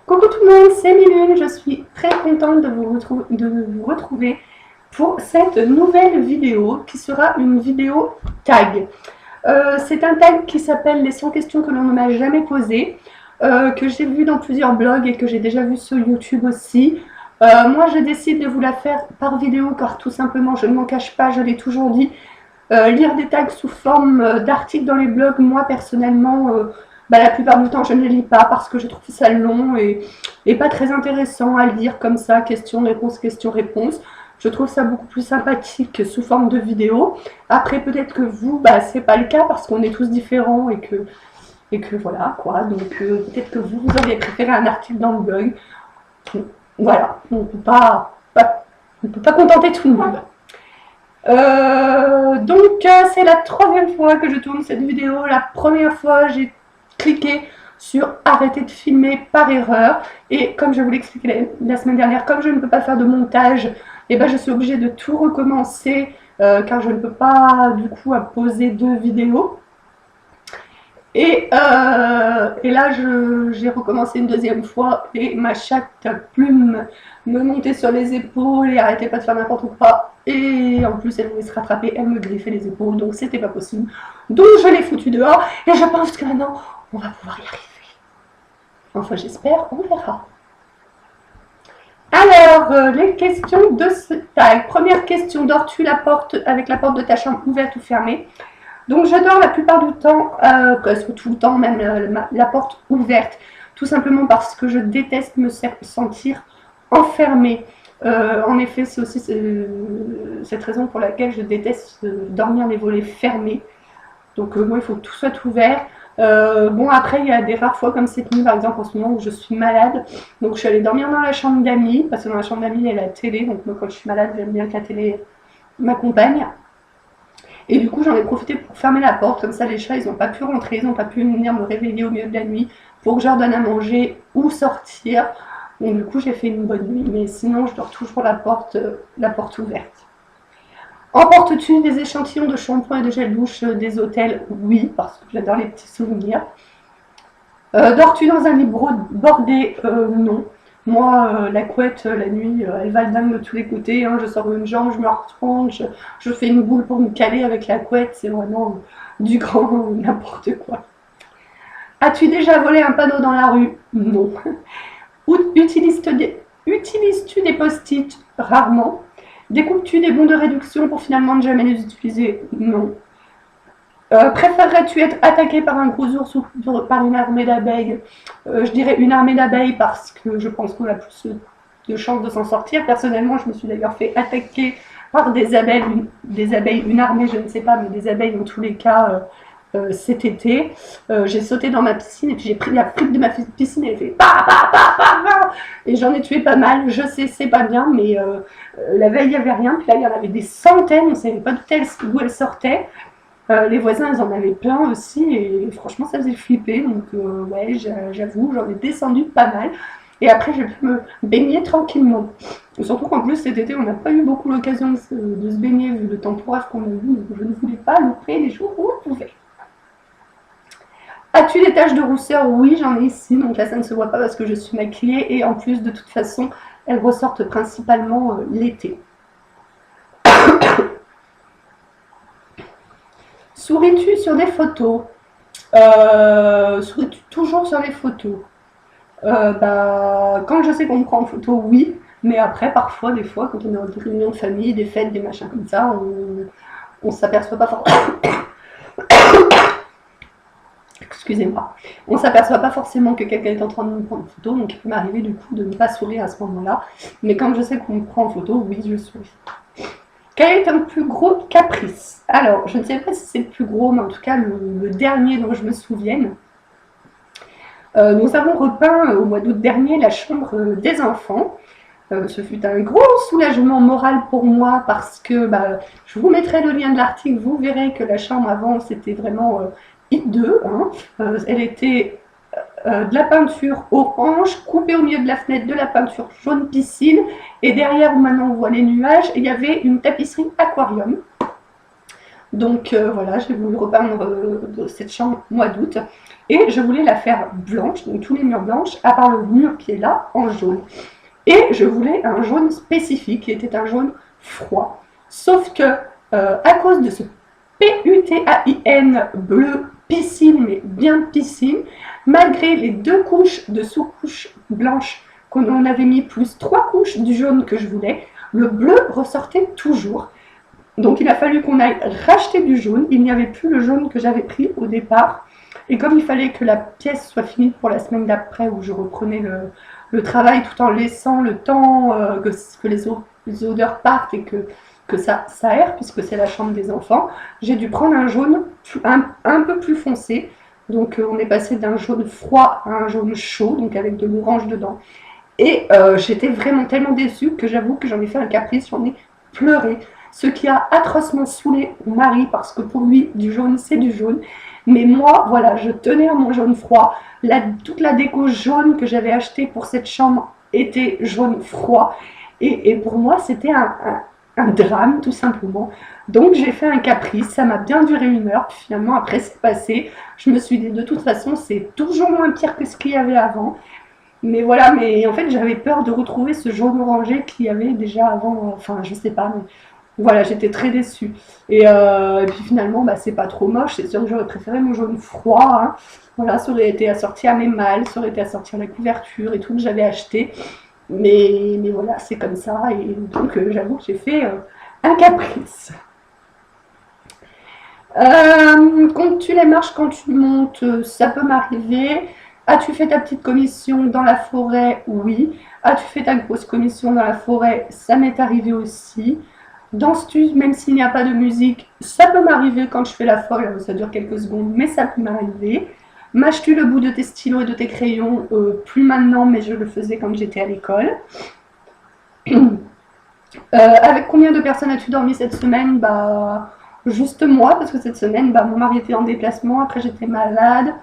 Coucou tout le monde, c'est Mylune, je suis très contente de vous retrouver pour cette nouvelle vidéo qui sera une vidéo tag. C'est un tag qui s'appelle les 100 questions que l'on ne m'a jamais posées, que j'ai vu dans plusieurs blogs et que j'ai déjà vu sur YouTube aussi. Moi je décide de vous la faire par vidéo car tout simplement, je ne m'en cache pas, je l'ai toujours dit, lire des tags sous forme d'articles dans les blogs, moi personnellement, la plupart du temps je ne les lis pas parce que je trouve ça long et pas très intéressant à lire comme ça, question-réponse, question-réponse. Je trouve ça beaucoup plus sympathique sous forme de vidéo. Après peut-être que vous, c'est pas le cas parce qu'on est tous différents et que voilà quoi. Donc peut-être que vous auriez préféré un article dans le blog. Voilà, on ne peut pas contenter tout le monde. C'est la troisième fois que je tourne cette vidéo. La première fois, j'ai cliqué sur arrêter de filmer par erreur. Et comme je vous l'expliquais la semaine dernière, comme je ne peux pas faire de montage, je suis obligée de tout recommencer car je ne peux pas du coup poser deux vidéos. Et là, j'ai recommencé une deuxième fois et ma chatte plume me montait sur les épaules et arrêtait pas de faire n'importe quoi. Et en plus, elle voulait se rattraper, elle me griffait les épaules, donc c'était pas possible. Donc je l'ai foutue dehors et je pense que maintenant, on va pouvoir y arriver. Enfin, j'espère, on verra. Alors, les questions de ce tag. Première question, dors-tu avec la porte de ta chambre ouverte ou fermée? Donc je dors la plupart du temps, presque tout le temps même, la porte ouverte, tout simplement parce que je déteste me sentir enfermée. En effet, c'est aussi cette raison pour laquelle je déteste dormir les volets fermés. Donc moi, il faut que tout soit ouvert. Bon, après, il y a des rares fois comme cette nuit, par exemple, en ce moment où je suis malade. Donc je suis allée dormir dans la chambre d'amis, parce que dans la chambre d'amis, il y a la télé. Donc moi, quand je suis malade, j'aime bien que la télé m'accompagne. Et du coup, j'en ai profité pour fermer la porte, comme ça les chats, ils n'ont pas pu rentrer, ils n'ont pas pu venir me réveiller au milieu de la nuit pour que je leur donne à manger ou sortir. Donc du coup, j'ai fait une bonne nuit, mais sinon, je dors toujours la porte ouverte. Emportes-tu des échantillons de shampoing et de gel douche des hôtels? Oui, parce que j'adore les petits souvenirs. Dors-tu dans un lit bordé? Non. Moi, la couette, la nuit, elle va le dingue de tous les côtés. Hein. Je sors une jambe, je me retourne, je fais une boule pour me caler avec la couette. C'est vraiment du grand n'importe quoi. As-tu déjà volé un panneau dans la rue? Non. Utilises-tu des post-it? Rarement. Découpes-tu des bons de réduction pour finalement ne jamais les utiliser? Non. Préférerais-tu être attaqué par un gros ours ou par une armée d'abeilles? Je dirais une armée d'abeilles parce que je pense qu'on a plus de chances de s'en sortir. Personnellement, je me suis d'ailleurs fait attaquer par des abeilles, une armée, je ne sais pas, mais des abeilles dans tous les cas cet été. J'ai sauté dans ma piscine et puis j'ai pris la flûte de ma piscine et elle fait pa, pa, pa, pa, pa, et j'en ai tué pas mal. Je sais, c'est pas bien, mais la veille, il n'y avait rien. Puis là, il y en avait des centaines, on ne savait pas d'où elles sortaient. Les voisins, ils en avaient plein aussi et franchement, ça faisait flipper. Donc, ouais, j'avoue, j'en ai descendu pas mal. Et après, j'ai pu me baigner tranquillement. Et surtout qu'en plus, cet été, on n'a pas eu beaucoup l'occasion de se baigner vu le temporaire qu'on a eu. Donc, je ne voulais pas louper les jours où on pouvait. As-tu des taches de rousseur? Oui, j'en ai ici. Donc là, ça ne se voit pas parce que je suis maquillée. Et en plus, de toute façon, elles ressortent principalement l'été. Souris-tu sur des photos? Souris-tu toujours sur les photos? Quand je sais qu'on me prend en photo, oui. Mais après, parfois, des fois, quand on est dans des réunions de famille, des fêtes, des machins comme ça, on s'aperçoit pas forcément. Excusez-moi. On s'aperçoit pas forcément que quelqu'un est en train de me prendre en photo, donc il peut m'arriver du coup de ne pas sourire à ce moment-là. Mais quand je sais qu'on me prend en photo, oui, je souris. Quel est ton plus gros caprice? Alors, je ne sais pas si c'est le plus gros, mais en tout cas, le dernier dont je me souvienne. Nous avons repeint au mois d'août dernier la chambre des enfants. Ce fut un gros soulagement moral pour moi parce que je vous mettrai le lien de l'article. Vous verrez que la chambre avant, c'était vraiment hideux. Hein. Elle était de la peinture orange, coupée au milieu de la fenêtre de la peinture jaune piscine, et derrière où maintenant on voit les nuages, il y avait une tapisserie aquarium. Donc voilà, j'ai voulu repeindre cette chambre au mois d'août. Et je voulais la faire blanche, donc tous les murs blanches, à part le mur qui est là, en jaune. Et je voulais un jaune spécifique, qui était un jaune froid. Sauf que, à cause de ce PUTAIN bleu piscine, mais bien piscine, malgré les 2 couches de sous-couches blanches qu'on avait mis, plus 3 couches du jaune que je voulais, le bleu ressortait toujours. Donc il a fallu qu'on aille racheter du jaune. Il n'y avait plus le jaune que j'avais pris au départ. Et comme il fallait que la pièce soit finie pour la semaine d'après, où je reprenais le travail tout en laissant le temps que les odeurs partent et que ça aère, puisque c'est la chambre des enfants, j'ai dû prendre un jaune un peu plus foncé. Donc on est passé d'un jaune froid à un jaune chaud, donc avec de l'orange dedans. Et j'étais vraiment tellement déçue que j'avoue que j'en ai fait un caprice, j'en ai pleuré. Ce qui a atrocement saoulé mon mari, parce que pour lui, du jaune, c'est du jaune. Mais moi, voilà, je tenais à mon jaune froid. Toute la déco jaune que j'avais achetée pour cette chambre était jaune froid. Et pour moi, c'était un drame, tout simplement. Donc j'ai fait un caprice, ça m'a bien duré 1 heure. Puis finalement, après c'est passé. Je me suis dit, de toute façon, c'est toujours moins pire que ce qu'il y avait avant. Mais voilà, mais en fait, j'avais peur de retrouver ce jaune orangé qu'il y avait déjà avant. Enfin, je sais pas, mais voilà, j'étais très déçue. Et puis finalement, bah, c'est pas trop moche. C'est sûr que j'aurais préféré mon jaune froid, hein. Voilà, ça aurait été assorti à mes malles, ça aurait été assorti à la couverture et tout que j'avais acheté. Mais voilà, c'est comme ça. Et donc, j'avoue que j'ai fait un caprice. Comptes-tu les marches quand tu montes? Ça peut m'arriver. As-tu fait ta petite commission dans la forêt? Oui. As-tu fait ta grosse commission dans la forêt? Ça m'est arrivé aussi. Danses-tu même s'il n'y a pas de musique? Ça peut m'arriver quand je fais la folle, ça dure quelques secondes, mais ça peut m'arriver. Mâches-tu le bout de tes stylos et de tes crayons? Plus maintenant, mais je le faisais quand j'étais à l'école. Avec combien de personnes as-tu dormi cette semaine? Bah, juste moi, parce que cette semaine, bah, mon mari était en déplacement, après j'étais malade.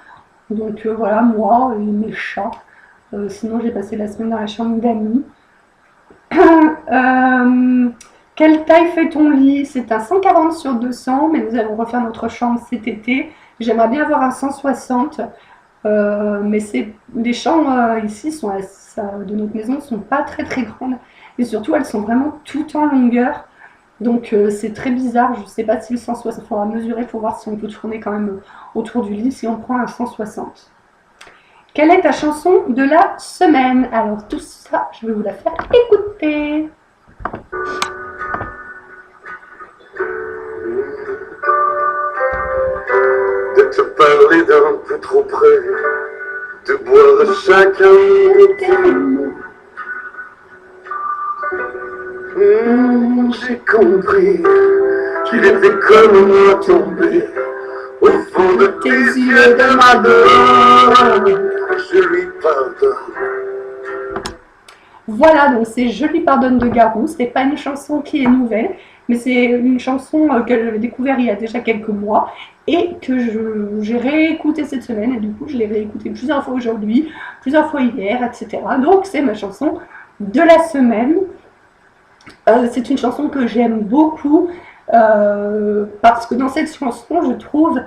Donc voilà, moi et mes chats. Sinon, j'ai passé la semaine dans la chambre d'amis. Quelle taille fait ton lit? C'est un 140 sur 200, mais nous allons refaire notre chambre cet été. J'aimerais bien avoir un 160, mais les chambres ici de notre maison ne sont pas très très grandes. Et surtout, elles sont vraiment toutes en longueur. Donc c'est très bizarre. Je ne sais pas si le 160, il faudra mesurer pour voir si on peut tourner quand même autour du lit si on prend un 160. Quelle est ta chanson de la semaine? Alors tout ça, je vais vous la faire écouter. De te parler d'un peu trop près, de boire chacun tes mots. J'ai compris qu'il était comme moi tombé au fond de tes yeux de madone. Je lui pardonne. Voilà, donc c'est Je lui pardonne de Garou. C'est pas une chanson qui est nouvelle, mais c'est une chanson que j'avais découverte il y a déjà quelques mois et que j'ai réécoutée cette semaine. Et du coup, je l'ai réécoutée plusieurs fois aujourd'hui, plusieurs fois hier, etc. Donc c'est ma chanson de la semaine. C'est une chanson que j'aime beaucoup parce que dans cette chanson, je trouve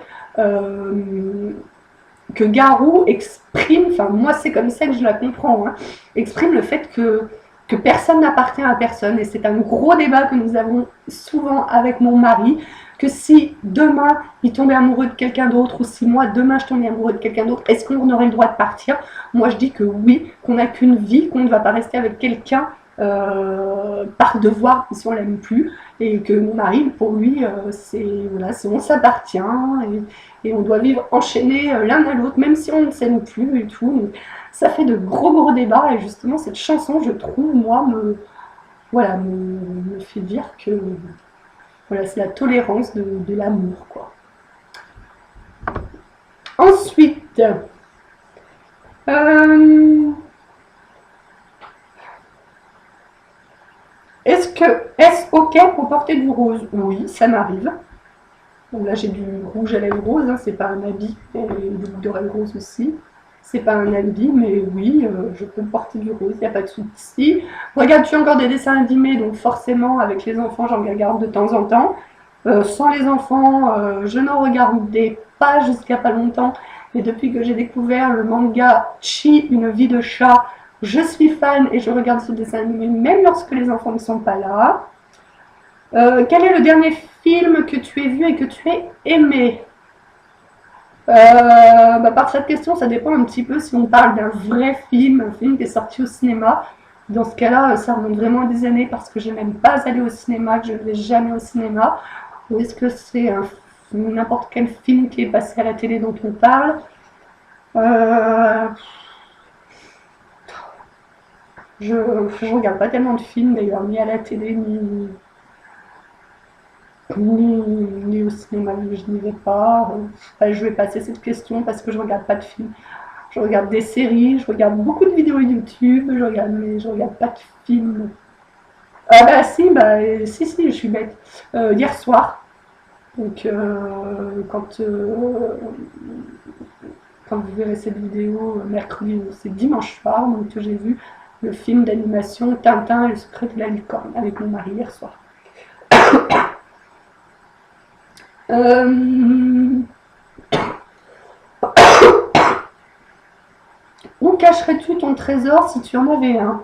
que Garou exprime, enfin moi c'est comme ça que je la comprends, hein, exprime le fait que personne n'appartient à personne. Et c'est un gros débat que nous avons souvent avec mon mari, que si demain il tombait amoureux de quelqu'un d'autre, ou si moi demain je tombais amoureux de quelqu'un d'autre, est-ce qu'on aurait le droit de partir? Moi je dis que oui, qu'on n'a qu'une vie, qu'on ne va pas rester avec quelqu'un par devoir si on l'aime plus, et que mon mari, pour lui, c'est on s'appartient et on doit vivre enchaînés l'un à l'autre, même si on ne s'aime plus et tout. Donc, ça fait de gros débats, et justement cette chanson, je trouve, moi, me fait dire que voilà, c'est la tolérance de l'amour, quoi. Ensuite, est-ce ok pour porter du rose? Oui, ça m'arrive. Bon, là j'ai du rouge à lèvres rose, hein, c'est pas un habit, et du boucle d'oreille rose aussi. C'est pas un habit, mais oui, je peux porter du rose, il n'y a pas de souci. Regarde-tu encore des dessins animés? Donc forcément, avec les enfants, j'en regarde de temps en temps. Sans les enfants, je n'en regardais pas jusqu'à pas longtemps. Et depuis que j'ai découvert le manga Chi, une vie de chat, je suis fan et je regarde ce dessin animé même lorsque les enfants ne sont pas là. Quel est le dernier film que tu as vu et que tu as aimé? Par cette question, ça dépend un petit peu si on parle d'un vrai film, un film qui est sorti au cinéma. Dans ce cas-là, ça remonte vraiment à des années parce que je n'aime pas aller au cinéma, que je ne vais jamais au cinéma. Ou est-ce que c'est n'importe quel film qui est passé à la télé dont on parle? Je regarde pas tellement de films d'ailleurs, ni à la télé, ni au cinéma, je n'y vais pas. Je vais passer cette question parce que je regarde pas de films. Je regarde des séries, je regarde beaucoup de vidéos YouTube, mais je regarde pas de films. Ah bah si, si, je suis bête. Hier soir, donc quand vous verrez cette vidéo, mercredi, c'est dimanche soir, donc j'ai vu le film d'animation Tintin et le secret de la licorne avec mon mari hier soir. Où cacherais-tu ton trésor si tu en avais un?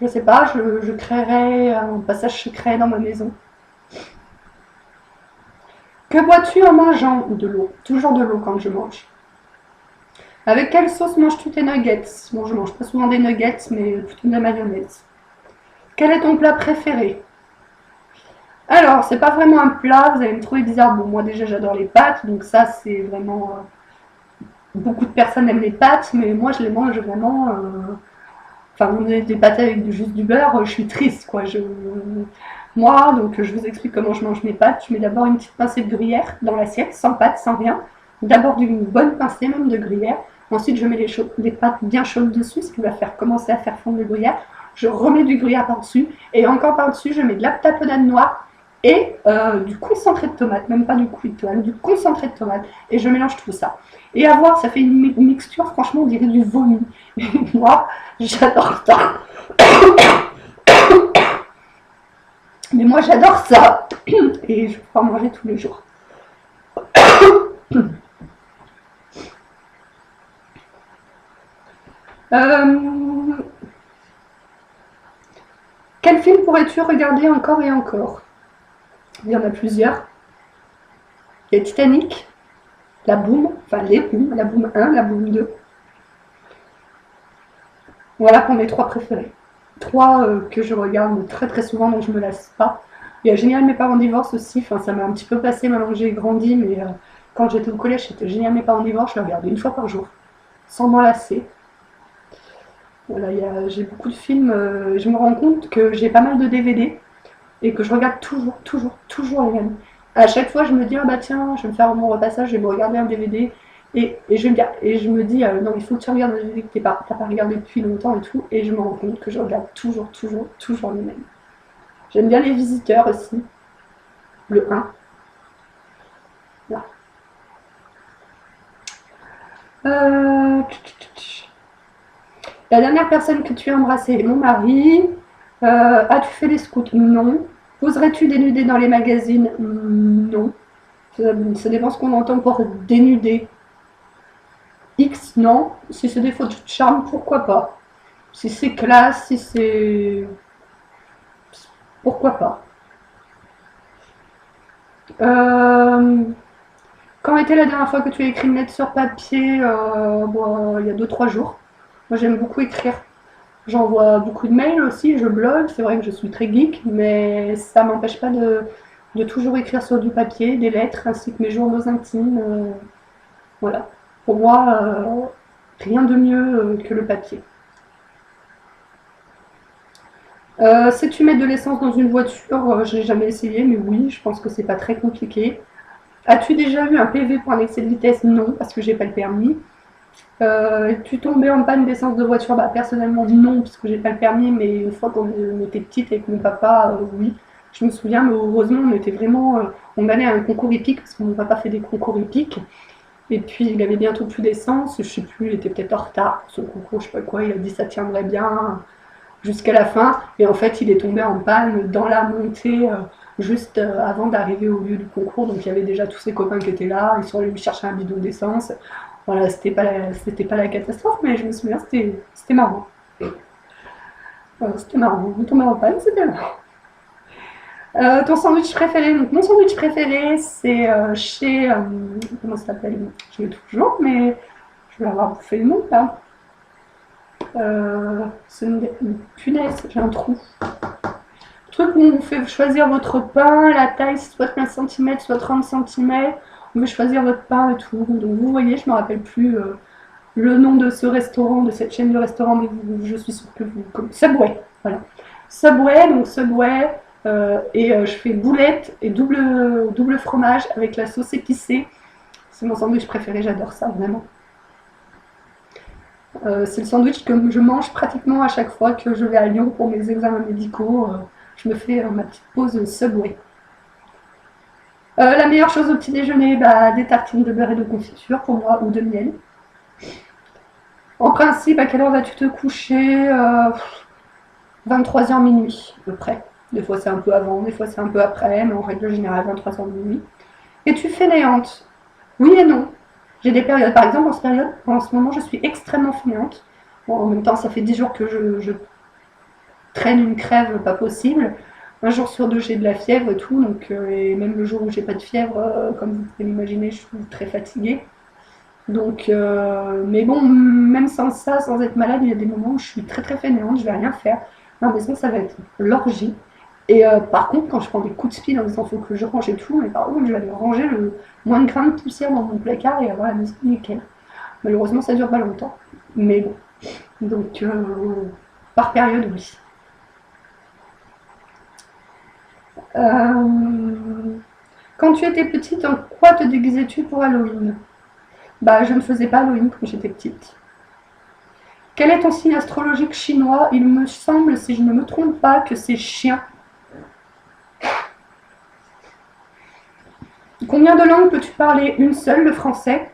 Je sais pas, je créerais un passage secret dans ma maison. Que bois-tu en mangeant? De l'eau. Toujours de l'eau quand je mange. Avec quelle sauce manges-tu tes nuggets? Bon, je mange pas souvent des nuggets, mais plutôt de la mayonnaise. Quel est ton plat préféré? Alors, c'est pas vraiment un plat, vous allez me trouver bizarre. Bon, moi déjà j'adore les pâtes, donc ça c'est vraiment... beaucoup de personnes aiment les pâtes, mais moi je les mange vraiment... Enfin, on a des pâtes avec juste du beurre, je suis triste quoi. Moi, donc je vous explique comment je mange mes pâtes. Je mets d'abord une petite pincée de gruyère dans l'assiette, sans pâte, sans rien. D'abord d'une bonne pincée même de gruyère. Ensuite, je mets les pâtes bien chaudes dessus, ce qui va commencer à faire fondre le gruyère. Je remets du gruyère par-dessus. Et encore par-dessus, je mets de la tapenade noire et du concentré de tomate. Même pas du cuit de tomate, du concentré de tomate. Et je mélange tout ça. Et à voir, ça fait une mixture, franchement, on dirait du vomi. Et moi, j'adore ça. Mais moi, j'adore ça. Et je peux en manger tous les jours. Quel film pourrais-tu regarder encore et encore? Il y en a plusieurs. Il y a Titanic, la Boom, enfin les Boom, la Boom 1, la Boom 2. Voilà pour mes trois préférés. Trois que je regarde très très souvent, donc je me lasse pas. Il y a Génial mes parents divorcent aussi, enfin ça m'a un petit peu passé maintenant que j'ai grandi, mais quand j'étais au collège, c'était Génial mes parents divorcent, je le regardais une fois par jour, sans m'en lasser. Voilà, j'ai beaucoup de films, je me rends compte que j'ai pas mal de DVD et que je regarde toujours les mêmes. À chaque fois, je me dis, ah bah tiens, je vais me faire mon repassage, je vais me regarder un DVD et je me dis, non, il faut que tu regardes un DVD que t'as pas regardé depuis longtemps et tout, et je me rends compte que je regarde toujours les mêmes. J'aime bien Les Visiteurs aussi, le 1. Là. La dernière personne que tu as embrassée est mon mari. As-tu fait les scouts? Non. Oserais-tu dénuder dans les magazines? Non. Ça dépend ce qu'on entend pour dénuder. X, non. Si c'est des photos de charme, pourquoi pas. Si c'est classe, si c'est... Pourquoi pas. Quand était la dernière fois que tu as écrit une lettre sur papier? Il y a 2-3 jours. Moi j'aime beaucoup écrire. J'envoie beaucoup de mails aussi, je blogue, c'est vrai que je suis très geek, mais ça m'empêche pas de toujours écrire sur du papier, des lettres, ainsi que mes journaux intimes. Voilà. Pour moi, rien de mieux que le papier. Si tu mets de l'essence dans une voiture, je n'ai jamais essayé, mais oui, je pense que c'est pas très compliqué. As-tu déjà eu un PV pour un excès de vitesse? Non, parce que j'ai pas le permis. Es-tu tombée en panne d'essence de voiture? Personnellement non, parce que j'ai pas le permis, mais une fois qu'on était petite avec mon papa, oui. Je me souviens, mais heureusement, on était vraiment... on allait à un concours hippique, parce que mon papa fait des concours hippiques. Et puis, il avait bientôt plus d'essence, je sais plus, il était peut-être en retard pour son concours, je sais pas quoi, il a dit ça tiendrait bien. jusqu'à la fin. Et en fait, il est tombé en panne dans la montée juste avant d'arriver au lieu du concours. Donc il y avait déjà tous ses copains qui étaient là. Ils sont allés lui chercher un bidon d'essence. Voilà, c'était pas la catastrophe, mais je me souviens, c'était marrant. C'était marrant. Il tombait en panne, c'était marrant. Ton sandwich préféré? Donc, mon sandwich préféré, c'est chez. Comment ça s'appelle? Je l'ai toujours, mais je vais avoir bouffé le nom là. Punaise, j'ai un trou. Truc où on vous fait choisir votre pain, la taille, soit 15 cm, soit 30 cm. On veut choisir votre pain et tout. Donc, vous voyez, je ne me rappelle plus le nom de ce restaurant, de cette chaîne de restaurants, mais je suis sûre que vous connaissez. Subway, voilà. Subway, donc Subway. Je fais boulette et double fromage avec la sauce épicée. C'est mon sandwich préféré, j'adore ça, vraiment. C'est le sandwich que je mange pratiquement à chaque fois que je vais à Lyon pour mes examens médicaux. Je me fais ma petite pause Subway. La meilleure chose au petit déjeuner, des tartines de beurre et de confiture pour moi, ou de miel. En principe, à quelle heure vas-tu te coucher 23h minuit, à peu près. Des fois c'est un peu avant, des fois c'est un peu après, mais en règle générale 23h minuit. Es-tu fainéante? Oui et non. J'ai des périodes, par exemple en ce moment je suis extrêmement fainéante. Bon, en même temps ça fait 10 jours que je traîne une crève pas possible. Un jour sur deux j'ai de la fièvre et tout, donc, et même le jour où j'ai pas de fièvre, comme vous pouvez l'imaginer, je suis très fatiguée. Donc, mais bon, même sans ça, sans être malade, il y a des moments où je suis très très fainéante, je vais rien faire. Ma maison ça va être l'orgie. Et par contre, quand je prends des coups de speed en disant faut que je range et tout, mais par contre, je vais aller ranger le moins de grains de poussière dans mon placard et avoir la maison nickel. Malheureusement, ça dure pas longtemps. Mais bon. Donc, par période, oui. Quand tu étais petite, en quoi te déguisais-tu pour Halloween? Je ne faisais pas Halloween quand j'étais petite. Quel est ton signe astrologique chinois? Il me semble, si je ne me trompe pas, que c'est chien. Combien de langues peux-tu parler? Une seule, le français.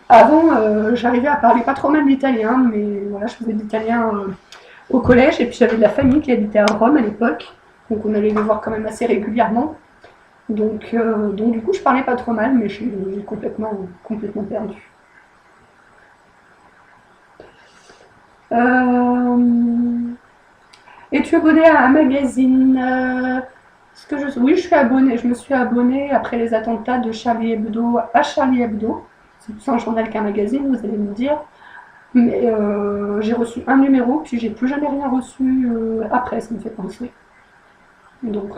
Avant, j'arrivais à parler pas trop mal l'italien, mais voilà, je faisais de l'italien au collège, et puis j'avais de la famille qui habitait à Rome à l'époque, donc on allait les voir quand même assez régulièrement. Donc du coup, je parlais pas trop mal, mais j'ai complètement perdu. Es-tu abonné à un magazine? Oui, je suis abonnée. Je me suis abonnée après les attentats de Charlie Hebdo à Charlie Hebdo. C'est plus un journal qu'un magazine, vous allez me dire. Mais j'ai reçu un numéro, puis j'ai plus jamais rien reçu après, ça me fait penser. Donc,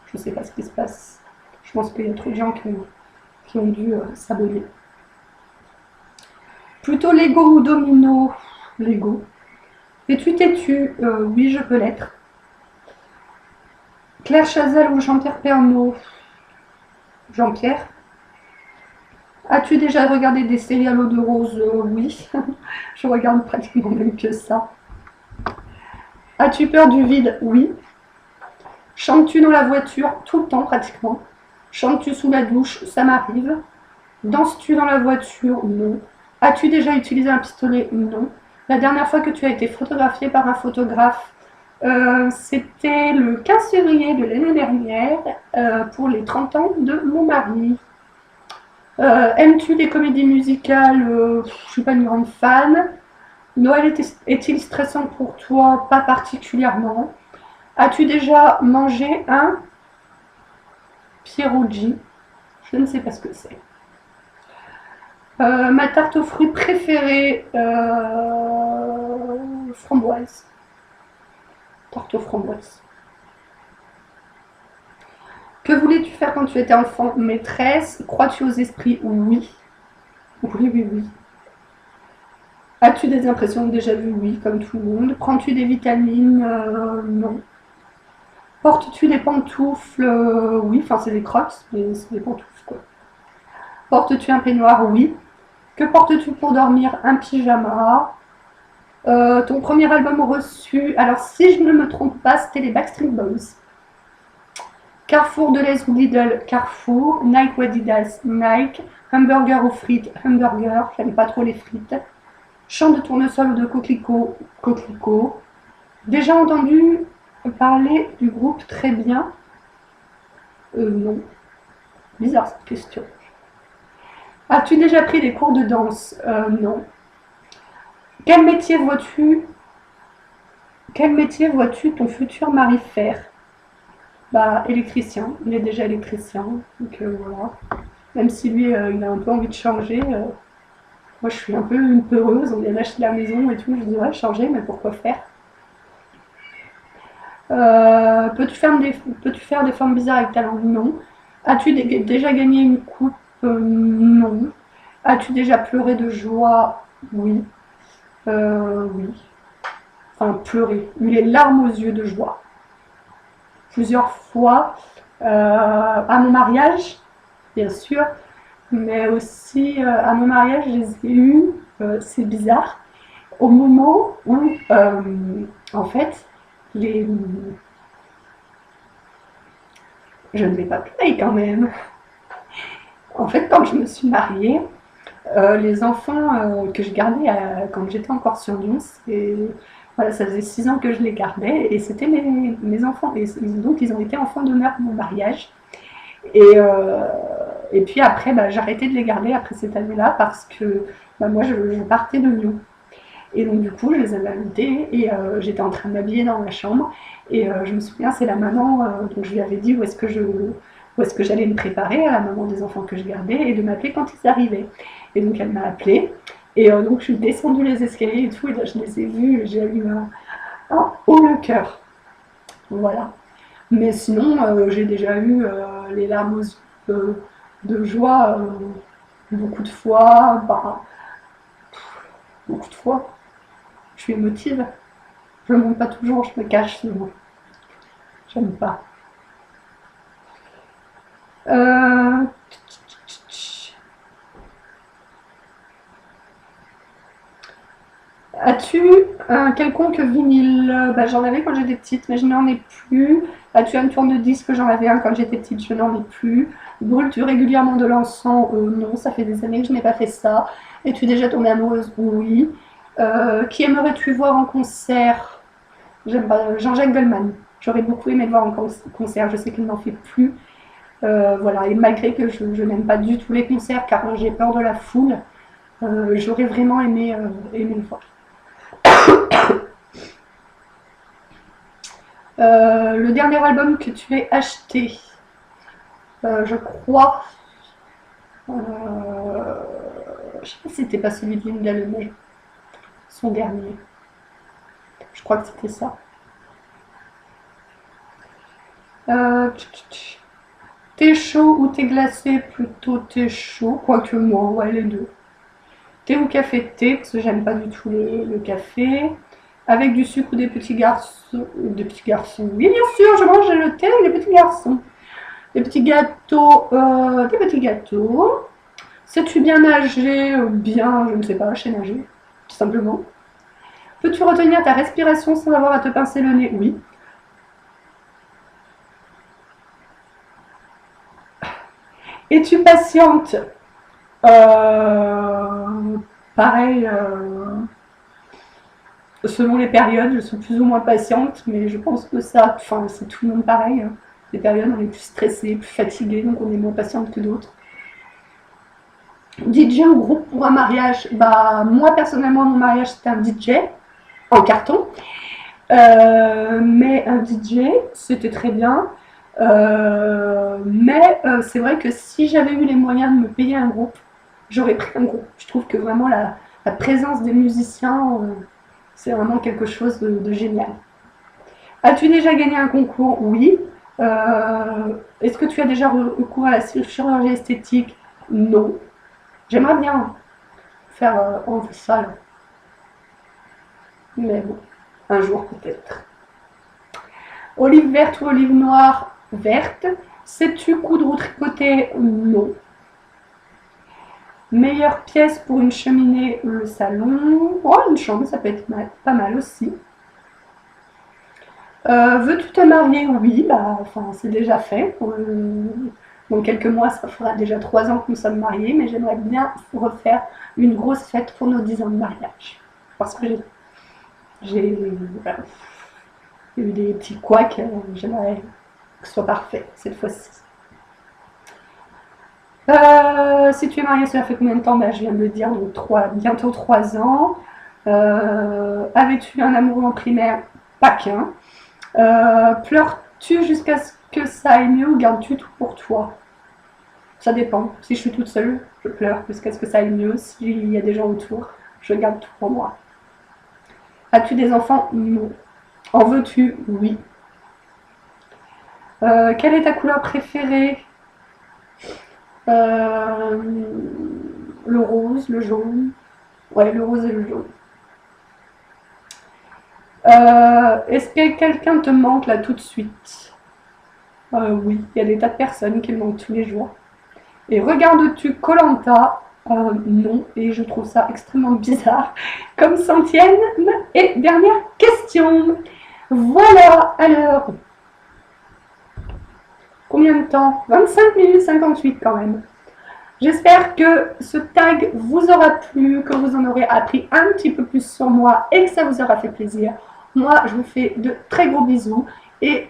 je sais pas ce qui se passe. Je pense qu'il y a trop de gens qui ont dû s'abonner. Plutôt Lego ou Domino? Lego. Es-tu têtu? Oui, je peux l'être. Claire Chazal ou Jean-Pierre Pernaut? Jean-Pierre. As-tu déjà regardé des séries à l'eau de rose? Oui. Je regarde pratiquement même que ça. As-tu peur du vide? Oui. Chantes-tu dans la voiture? Tout le temps pratiquement. Chantes-tu sous la douche? Ça m'arrive. Danses-tu dans la voiture? Non. As-tu déjà utilisé un pistolet? Non. La dernière fois que tu as été photographiée par un photographe, c'était le 15 février de l'année dernière pour les 30 ans de mon mari. Aimes-tu les comédies musicales? Je ne suis pas une grande fan. Noël est-il stressant pour toi? Pas particulièrement. As-tu déjà mangé un Pierogi? Je ne sais pas ce que c'est. Ma tarte aux fruits préférée, framboise. Tarte aux framboises. Que voulais-tu faire quand tu étais enfant? Maîtresse. Crois-tu aux esprits? Oui. Oui. As-tu des impressions déjà vues? Oui, comme tout le monde. Prends-tu des vitamines? Non. Portes-tu des pantoufles? Oui, enfin c'est des crocs, mais c'est des pantoufles quoi. Portes-tu un peignoir? Oui. Que portes-tu pour dormir? Un pyjama. Ton premier album reçu, alors si je ne me trompe pas, c'était les Backstreet Boys. Carrefour, Deleuze ou Lidl? Carrefour. Nike ou Adidas? Nike. Hamburger ou frites? Hamburger. J'aime pas trop les frites. Chant de tournesol ou de coquelicot, coquelicot. Déjà entendu parler du groupe Très Bien? Non. Bizarre cette question. As-tu déjà pris des cours de danse? Non. Quel métier vois-tu ton futur mari faire? Bah, électricien. Il est déjà électricien. Donc voilà. Même si lui, il a un peu envie de changer. Moi, je suis un peu une peureuse. On vient d'acheter la maison et tout. Je dis, ouais, changer, mais pourquoi faire? Peux-tu faire des formes bizarres avec ta langue? Non. As-tu déjà gagné une coupe? Non. As-tu déjà pleuré de joie? Oui. Oui. Enfin, pleurer. Eu les larmes aux yeux de joie. Plusieurs fois. À mon mariage, bien sûr. Mais aussi à mon mariage, je les ai eus. C'est bizarre. Au moment où, en fait, je ne vais pas pleurer quand même. En fait, quand je me suis mariée, les enfants que je gardais quand j'étais encore sur Lyon, voilà, ça faisait 6 ans que je les gardais et c'était mes enfants. Et donc, ils ont été enfants d'honneur de mon mariage. Et puis après, bah, j'ai arrêté de les garder après cette année-là parce que bah, moi, je partais de Lyon. Et donc, du coup, je les avais invités et j'étais en train de m'habiller dans ma chambre. Et je me souviens, c'est la maman, donc je lui avais dit où est-ce que j'allais me préparer, à la maman des enfants que je gardais, et de m'appeler quand ils arrivaient. Et donc, elle m'a appelée. Et donc, je suis descendue les escaliers et tout, et là, je les ai vus, et j'ai eu un haut le cœur. Voilà. Mais sinon, j'ai déjà eu les larmes aux yeux de joie beaucoup de fois. Bah, beaucoup de fois. Je suis émotive. Je ne montre pas toujours, je me cache sinon. J'aime pas. As-tu un quelconque vinyle? Bah, j'en avais quand j'étais petite, mais je n'en ai plus. As-tu un tourne-disque? J'en avais un quand j'étais petite, je n'en ai plus. Brûles-tu régulièrement de l'encens? Non, ça fait des années que je n'ai pas fait ça. Es-tu déjà tombée amoureuse? Oui. Qui aimerais-tu voir en concert? J'aime pas Jean-Jacques Goldman. J'aurais beaucoup aimé le voir en concert, je sais qu'il n'en fait plus. Voilà, et malgré que je n'aime pas du tout les concerts car j'ai peur de la foule, j'aurais vraiment aimé le voir. Le dernier album que tu aies acheté, je crois, je sais pas si c'était pas celui de Linda Lemay, son dernier. Je crois que c'était ça. Thé chaud ou thé glacé? Plutôt thé chaud, quoique moi, ouais, les deux. Thé ou café? Thé, parce que j'aime pas du tout le café. Avec du sucre ou des petits garçons? Des petits garçons, oui, bien sûr, je mange le thé avec des petits garçons. Des petits gâteaux, des petits gâteaux. Sais-tu bien nager? Bien, je ne sais pas, je sais nager, tout simplement. Peux-tu retenir ta respiration sans avoir à te pincer le nez? Oui. Es-tu patiente? Pareil, selon les périodes, je suis plus ou moins patiente, mais je pense que ça, enfin, c'est tout le monde pareil. Hein. Les périodes, on est plus stressé, plus fatigué, donc on est moins patiente que d'autres. DJ ou groupe pour un mariage? Bah, moi, personnellement, mon mariage, c'était un DJ en carton. Mais un DJ, c'était très bien. Mais c'est vrai que si j'avais eu les moyens de me payer un groupe, j'aurais pris un groupe. Je trouve que vraiment la présence des musiciens, c'est vraiment quelque chose de génial. As-tu déjà gagné un concours? Oui. Est-ce que tu as déjà recours à la chirurgie esthétique? Non. J'aimerais bien faire en salle. Mais bon, un jour peut-être. Olive verte ou olive noire? Verte. Sais-tu coudre ou tricoter? Non. Meilleure pièce pour une cheminée? Le salon. Oh, une chambre, ça peut être pas mal aussi. Veux-tu te marier? Oui, bah, enfin, c'est déjà fait. Dans quelques mois, ça fera déjà 3 ans que nous sommes mariés, mais j'aimerais bien refaire une grosse fête pour nos 10 ans de mariage. parce que voilà, il y a eu des petits couacs, j'aimerais que ce soit parfait cette fois-ci. Si tu es marié, cela fait combien de temps? Je viens de le dire, donc bientôt 3 ans. Avais-tu un amoureux en primaire? Pas qu'un. Pleures-tu jusqu'à ce que ça aille mieux ou gardes-tu tout pour toi? Ça dépend. Si je suis toute seule, je pleure jusqu'à ce que ça aille mieux. S'il y a des gens autour, je garde tout pour moi. As-tu des enfants? Non. En veux-tu? Oui. Quelle est ta couleur préférée? Le rose, le jaune. Ouais, le rose et le jaune. Est-ce que quelqu'un te manque là tout de suite? Oui, il y a des tas de personnes qui me manquent tous les jours. Et regardes-tu koh Lanta? Non, et je trouve ça extrêmement bizarre. Comme centième et dernière question. Voilà, alors. Combien de temps? 25 minutes 58 quand même. J'espère que ce tag vous aura plu, que vous en aurez appris un petit peu plus sur moi et que ça vous aura fait plaisir. Moi, je vous fais de très gros bisous et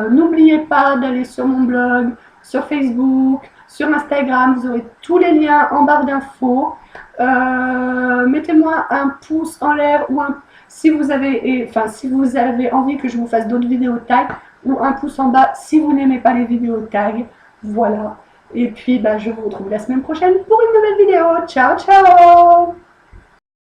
n'oubliez pas d'aller sur mon blog, sur Facebook, sur Instagram, vous aurez tous les liens en barre d'infos. Mettez-moi un pouce en l'air ou si vous avez envie que je vous fasse d'autres vidéos tag, ou un pouce en bas si vous n'aimez pas les vidéos tag. Voilà. Et puis je vous retrouve la semaine prochaine pour une nouvelle vidéo. Ciao, ciao!